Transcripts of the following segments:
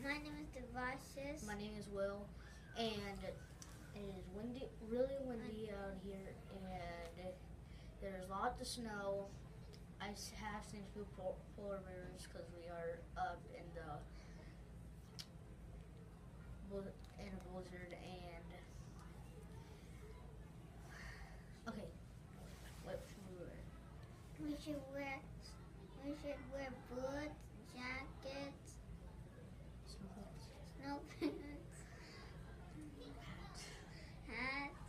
My name is Devashis. My name is Will, and it is windy, really windy out here, and there's lots of snow. I have seen a few polar bears because we are up in a blizzard, and okay, what should we wear? We should wear boots, jackets, snow pants, hats.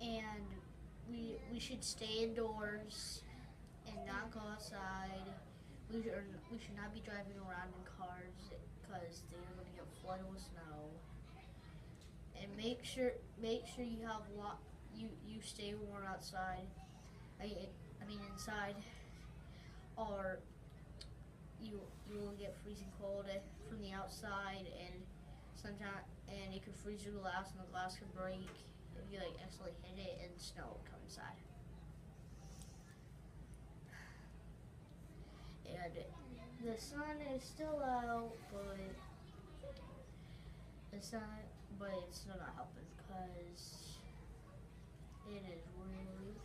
And we should stay indoors and not go outside. We should not be driving around in cars because they're going to get flooded with snow. And make sure you have you stay warm outside. I mean inside, or you will get freezing cold from the outside, and sometimes it could freeze your glass, and the glass could break if you accidentally hit it and snow will come inside. And the sun is still out, but it's still not helping because it is really windy.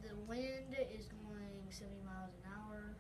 The wind is going 70 miles an hour,